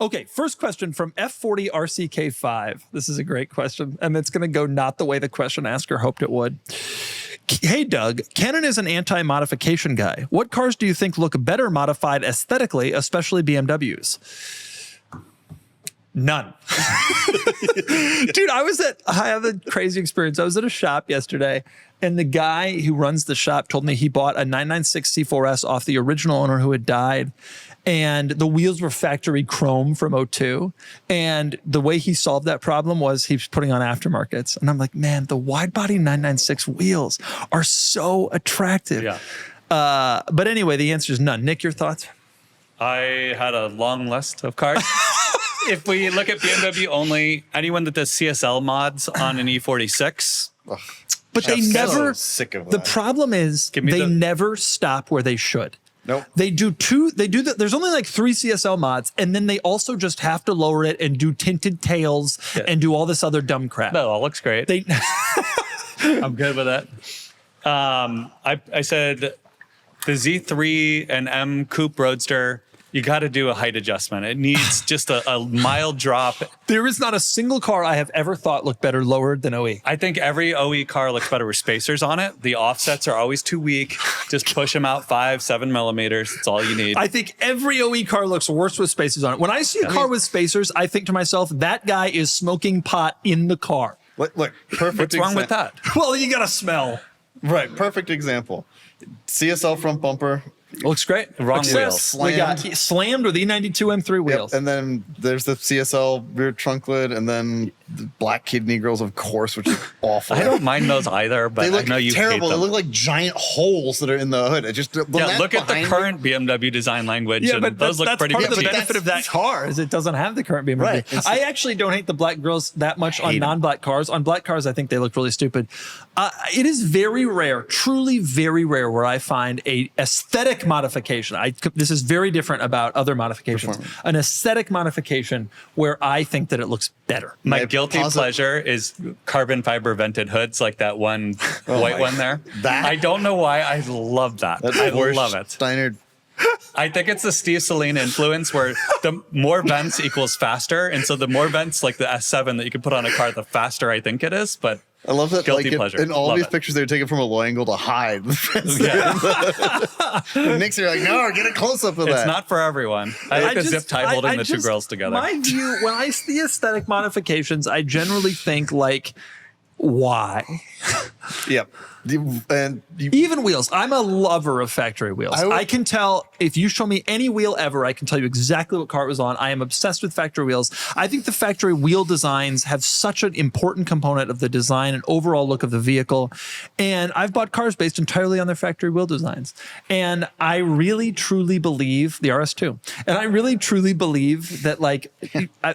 Okay, first question from F40 RCK5. This is a great question, and it's going to go not the way the question asker hoped it would. Hey, Doug, Canon is an anti-modification guy. What cars do you think look better modified aesthetically, especially BMWs? None. Dude, I have a crazy experience. I was at a shop yesterday, and the guy who runs the shop told me he bought a 996 C4S off the original owner who had died. And the wheels were factory chrome from '02. And the way he solved that problem was he was putting on aftermarkets. And I'm like, man, the wide body 996 wheels are so attractive. Yeah. But anyway, the answer is none. Nick, your thoughts? I had a long list of cars. If we look at BMW only, anyone that does CSL mods on an E46. But they never, sick of that. the problem is they never stop where they should. Nope. They do there's only like 3 CSL mods, and then they also just have to lower it and do tinted tails and do all this other dumb crap. That all looks great. I'm good with it. I said the Z3 and M Coupe Roadster, you got to do a height adjustment. It needs just a mild drop. There is not a single car I have ever thought looked better lowered than OE. I think every OE car looks better with spacers on it. The offsets are always too weak. Just push them out 5-7 millimeters. That's all you need. I think every OE car looks worse with spacers on it. When I see a car with spacers, I think to myself, that guy is smoking pot in the car. Look, perfect. What's wrong with that? Well, you got to smell. Right, perfect example. CSL front bumper. Looks great. Wrong Except wheels. We got slammed with E92 M3 wheels. Yep. And then there's the CSL rear trunk lid, and then the black kidney grills, of course, which is awful. I don't mind those either, but They look I know you terrible. hate They them. look like giant holes that are in the hood. It just Look at the current BMW design language. Yeah, and but those that's look pretty part good. of the too. benefit of that car is it doesn't have the current BMW. Right. I actually don't hate the black grills that much on non-black cars. On black cars, I think they look really stupid. It is very rare, truly very rare, where I find a aesthetic modification. This is very different about other modifications. An aesthetic modification where I think that it looks better. My guilty pleasure is carbon fiber vented hoods, like that one white one there. I don't know why. I love that. I love it. Steiner. I think it's the Steve Saleen influence where the more vents equals faster. And so the more vents, like the S7 that you can put on a car, the faster I think it is. But I love that. Guilty like pleasure. in all Love these it. pictures, they were taken from a low angle to hide the fence. Yeah. Nick's are like, no, get a close up of that. It's not for everyone. I like the zip tie holding the two girls together. My view, when I see aesthetic modifications, I generally think like, why? Yep. Even wheels. I'm a lover of factory wheels. I can tell if you show me any wheel ever, I can tell you exactly what car it was on. I am obsessed with factory wheels. I think the factory wheel designs have such an important component of the design and overall look of the vehicle. And I've bought cars based entirely on their factory wheel designs. And I really, truly believe the RS2. And I really, truly believe that like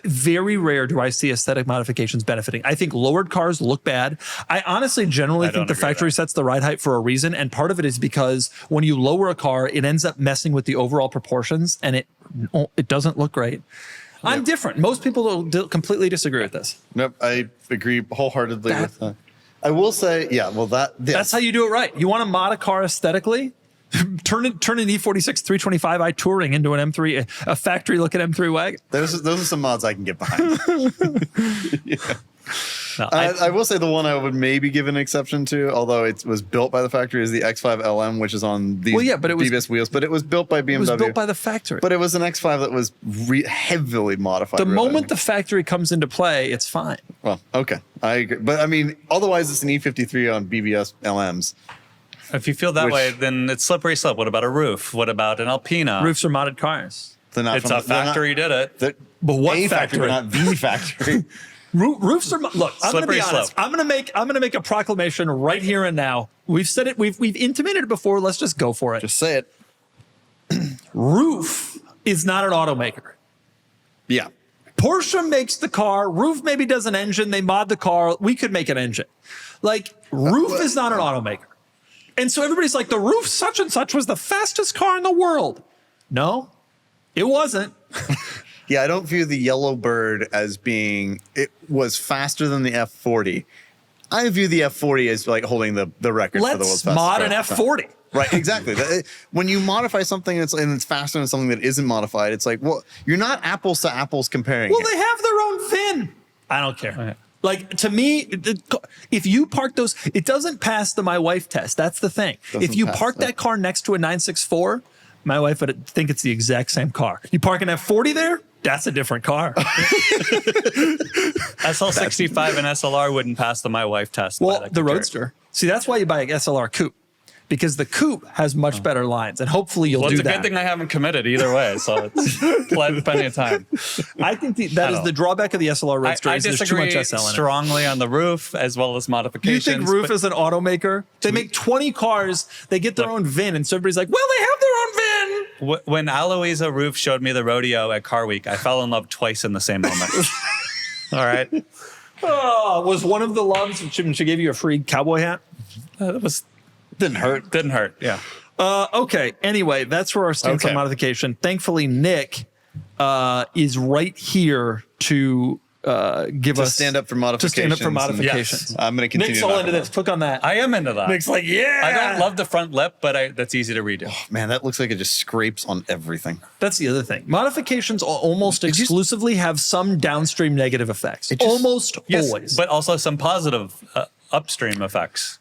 very rare do I see aesthetic modifications benefiting. I think lowered cars look bad. I honestly generally think the factory sets the ride height for a reason, and part of it is because when you lower a car, it ends up messing with the overall proportions, and it doesn't look great. I'm different. Most people completely disagree with this. Nope, I agree wholeheartedly with that. I will say, yeah, well, that's how you do it right. You want to mod a car aesthetically? Turn an E46 325i Touring into an M3, a factory-looking M3 wagon. Those are some mods I can get behind. Yeah. No, I will say the one I would maybe give an exception to, although it was built by the factory, is the X5 LM, which is on these BBS wheels, but it was built by BMW. It was built by the factory. But it was an X5 that was heavily modified. The moment the factory comes into play, it's fine. Well, okay. I agree. But I mean, otherwise it's an E53 on BBS LMs. If you feel that way, then it's slippery slope. What about a roof? What about an Alpina? Roofs are modded cars. It's a factory did it. But what factory? But not the factory. Roofs are look. I'm going to be honest. Slope. I'm going to make a proclamation right here and now. We've said it. We've intimated it before. Let's just go for it. Just say it. Roof is not an automaker. Yeah. Porsche makes the car. Roof maybe does an engine. They mod the car. We could make an engine. Like Roof is not an automaker. And so everybody's like, the Roof such and such was the fastest car in the world. No, it wasn't. Yeah, I don't view the Yellowbird as being, it was faster than the F40. I view the F40 as like holding the record for the world's fastest Let's mod car. an F40. Right, exactly. When you modify something and it's faster than something that isn't modified, it's like, well, you're not apples to apples comparing. Well, they have their own VIN. I don't care. Okay. Like, to me, if you park those, it doesn't pass the my wife test. That's the thing. If you park that car next to a 964, my wife would think it's the exact same car. You park an F40 there, that's a different car. SL65 and SLR wouldn't pass the my wife test. Well, the Roadster. See, that's why you buy an SLR coupe. Because the coupe has much better lines, and hopefully you'll do that. Well, it's a good thing I haven't committed either way, so it's plenty of time. I think that is the drawback of the SLR Roadster. I disagree strongly on the roof as well as modifications. You think Roof is an automaker? They make 20 cars, they get their own VIN, and so everybody's like, well, they have their own VIN. When Aloisa Roof showed me the rodeo at Car Week, I fell in love twice in the same moment. All right. Oh, was one of the loves when she gave you a free cowboy hat? It was... Didn't hurt. Yeah. Okay. Anyway, that's where our stance on modification. Thankfully, Nick is right here to give us stand up for modification. Yes. I'm going to continue. Nick's all into this. Click on that. I am into that. Nick's like, yeah. I don't love the front lip, but that's easy to redo. Oh, man, that looks like it just scrapes on everything. That's the other thing. Modifications almost exclusively have some downstream negative effects. Almost always. But also some positive upstream effects.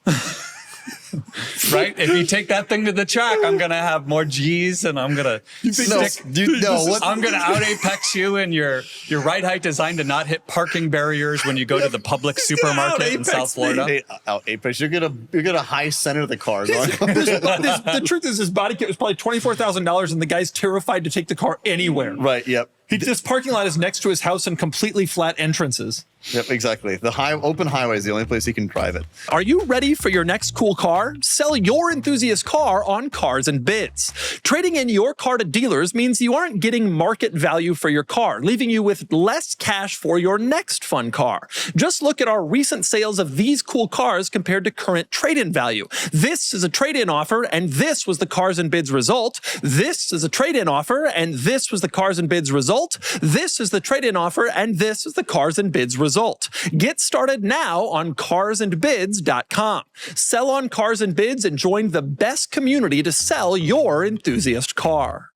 Right? If you take that thing to the track, I'm going to have more G's and I'm going to I'm going to out apex you and your ride height designed to not hit parking barriers when you go to the public supermarket in South Florida. Out apex. You're gonna high center the car. The truth is, his body kit was probably $24,000 and the guy's terrified to take the car anywhere. Right, yep. This parking lot is next to his house and completely flat entrances. Yep, exactly. The open highway is the only place he can drive it. Are you ready for your next cool car? Sell your enthusiast car on Cars and Bids. Trading in your car to dealers means you aren't getting market value for your car, leaving you with less cash for your next fun car. Just look at our recent sales of these cool cars compared to current trade-in value. This is a trade-in offer, and this was the Cars and Bids result. This is a trade-in offer, and this was the Cars and Bids result. This is the trade-in offer, and this is the Cars and Bids result. Get started now on carsandbids.com. Sell on Cars and Bids and join the best community to sell your enthusiast car.